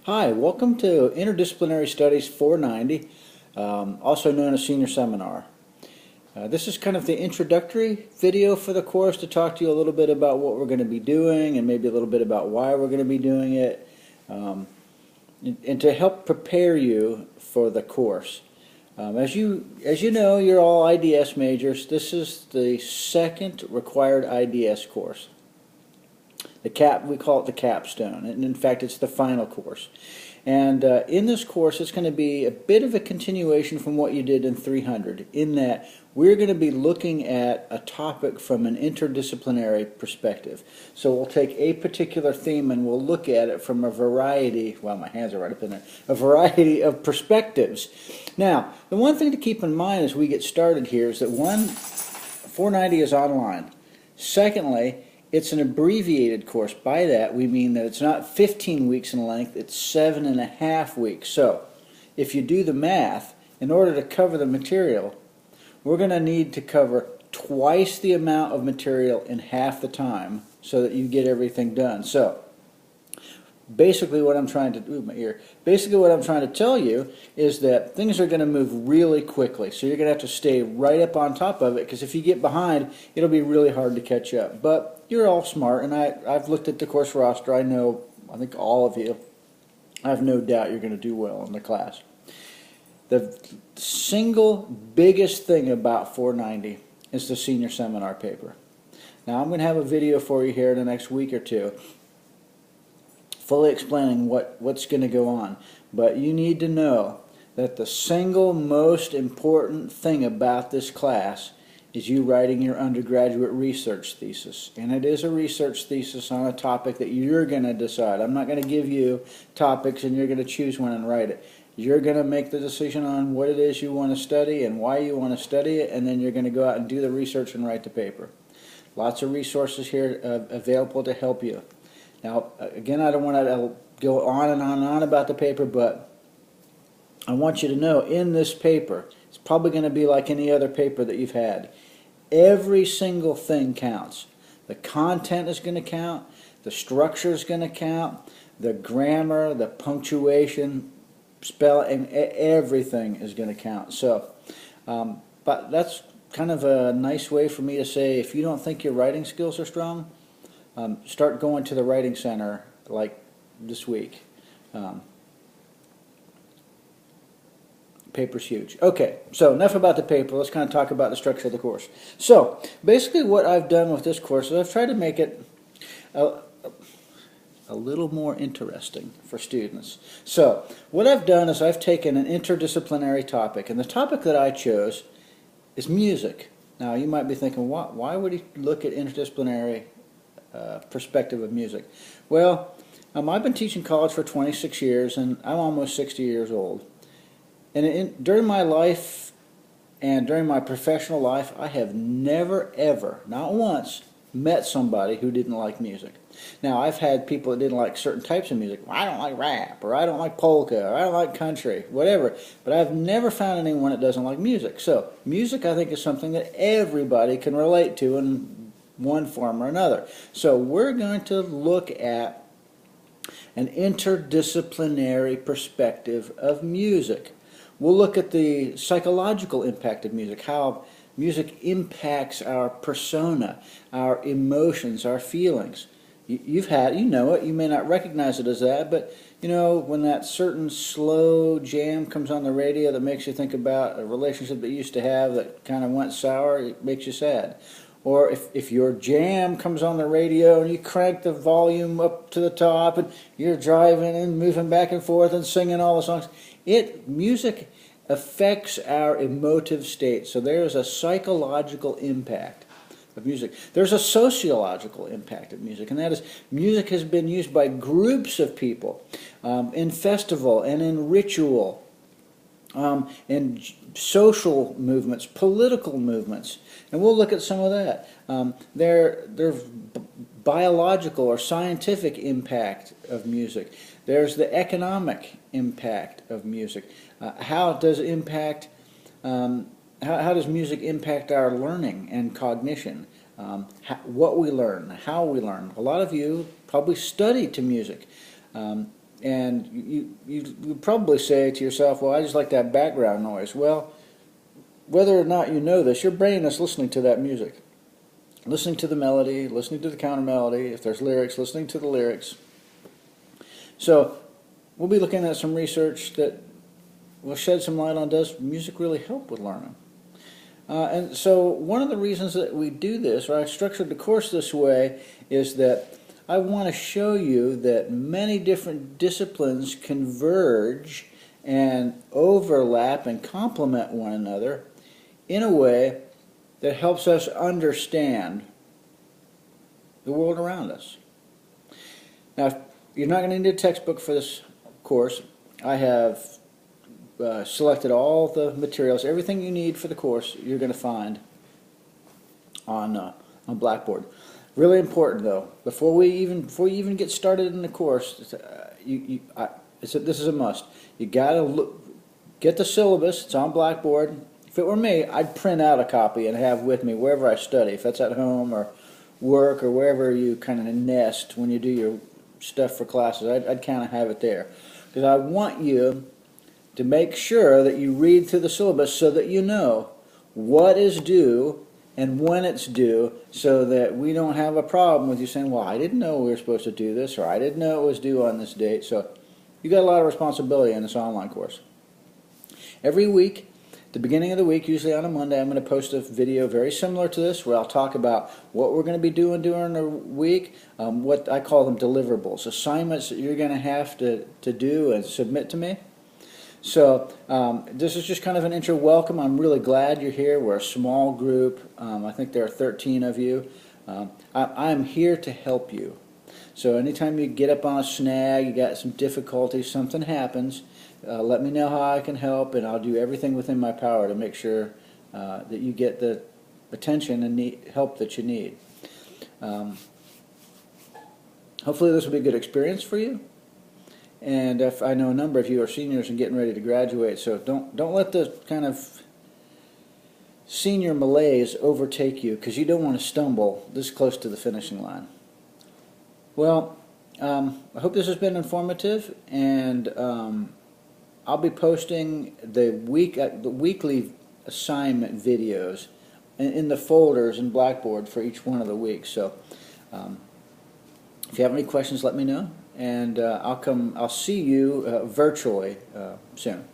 Hi, welcome to Interdisciplinary Studies 490, also known as Senior Seminar. This is kind of the introductory video for the course to talk to you a little bit about what we're going to be doing and maybe a little bit about why we're going to be doing it, and to help prepare you for the course. As you know, you're all IDS majors. This is the second required IDS course. We call it the capstone, and in fact it's the final course. And in this course it's going to be a bit of a continuation from what you did in 300, in that we're going to be looking at a topic from an interdisciplinary perspective. So we'll take a particular theme and we'll look at it from a variety, well, my hands are right up in there, a variety of perspectives. Now, the one thing to keep in mind as we get started here is that 490 is online. Secondly, it's an abbreviated course. By that we mean that it's not 15 weeks in length, it's 7.5 weeks. So if you do the math, in order to cover the material, we're going to need to cover twice the amount of material in half the time so that you get everything done. So basically what I'm trying to tell you is that things are going to move really quickly. So you're going to have to stay right up on top of it, because if you get behind, it'll be really hard to catch up. But you're all smart, and I've looked at the course roster. I think all of you, I have no doubt you're going to do well in the class. The single biggest thing about 490 is the senior seminar paper. Now I'm going to have a video for you here in the next week or two fully explaining what's going to go on. But you need to know that the single most important thing about this class is you writing your undergraduate research thesis. And it is a research thesis on a topic that you're going to decide. I'm not going to give you topics and you're going to choose one and write it. You're going to make the decision on what it is you want to study and why you want to study it, and then you're going to go out and do the research and write the paper. Lots of resources here available to help you. Now, again, I don't want to go on and on and on about the paper, but I want you to know in this paper, it's probably going to be like any other paper that you've had. Every single thing counts. The content is going to count, the structure is going to count, the grammar, the punctuation, spelling, everything is going to count. So, but that's kind of a nice way for me to say, if you don't think your writing skills are strong, start going to the writing center like this week. Paper's huge. Okay, so enough about the paper. Let's kind of talk about the structure of the course. So basically what I've done with this course is I've tried to make it a little more interesting for students. So what I've done is I've taken an interdisciplinary topic, and the topic that I chose is music. Now you might be thinking, why would he look at interdisciplinary perspective of music? Well, I've been teaching college for 26 years and I'm almost 60 years old. And during my life and during my professional life, I have never ever, not once, met somebody who didn't like music. Now, I've had people that didn't like certain types of music. Well, I don't like rap, or I don't like polka, or I don't like country, whatever. But I've never found anyone that doesn't like music. So music, I think, is something that everybody can relate to in one form or another. So we're going to look at an interdisciplinary perspective of music. We'll look at the psychological impact of music, how music impacts our persona, our emotions, our feelings. You know it, you may not recognize it as that, but you know, when that certain slow jam comes on the radio that makes you think about a relationship that you used to have that kind of went sour, it makes you sad. Or if your jam comes on the radio and you crank the volume up to the top and you're driving and moving back and forth and singing all the songs, music affects our emotive state. So there's a psychological impact of music. There's a sociological impact of music, and that is music has been used by groups of people in festival and in ritual, in social movements, political movements, and we'll look at some of that. There's biological or scientific impact of music. There's the economic impact of music. How does music impact our learning and cognition? What we learn, how we learn. A lot of you probably study to music. And you probably say to yourself, well, I just like that background noise. Well, whether or not you know this, your brain is listening to that music. Listening to the melody, listening to the counter melody, if there's lyrics, listening to the lyrics. So we'll be looking at some research that will shed some light on, does music really help with learning? And so one of the reasons that we do this, or I structured the course this way, is that I want to show you that many different disciplines converge and overlap and complement one another in a way that helps us understand the world around us. Now, you're not going to need a textbook for this course. I have selected all the materials, everything you need for the course you're going to find on Blackboard. Really important though, before you even get started in the course, this is a must. You got to get the syllabus. It's on Blackboard. If it were me, I'd print out a copy and have with me wherever I study. If that's at home or work or wherever you kind of nest when you do your stuff for classes, I'd kind of have it there, because I want you to make sure that you read through the syllabus so that you know what is due and when it's due, so that we don't have a problem with you saying, well, I didn't know we were supposed to do this, or I didn't know it was due on this date. So you got a lot of responsibility in this online course. Every week, the beginning of the week, usually on a Monday, I'm going to post a video very similar to this, where I'll talk about what we're going to be doing during the week, what I call them deliverables, assignments that you're going to have to do and submit to me. So this is just kind of an intro welcome. I'm really glad you're here. We're a small group. I think there are 13 of you. I'm here to help you. So anytime you get up on a snag, you got some difficulty, something happens, let me know how I can help, and I'll do everything within my power to make sure that you get the attention and help that you need. Hopefully this will be a good experience for you. And if I know a number of you are seniors and getting ready to graduate, so don't let the kind of senior malaise overtake you, because you don't want to stumble this close to the finishing line. Well, I hope this has been informative, and I'll be posting the weekly assignment videos in the folders in Blackboard for each one of the weeks. So if you have any questions, let me know. And I'll see you virtually soon.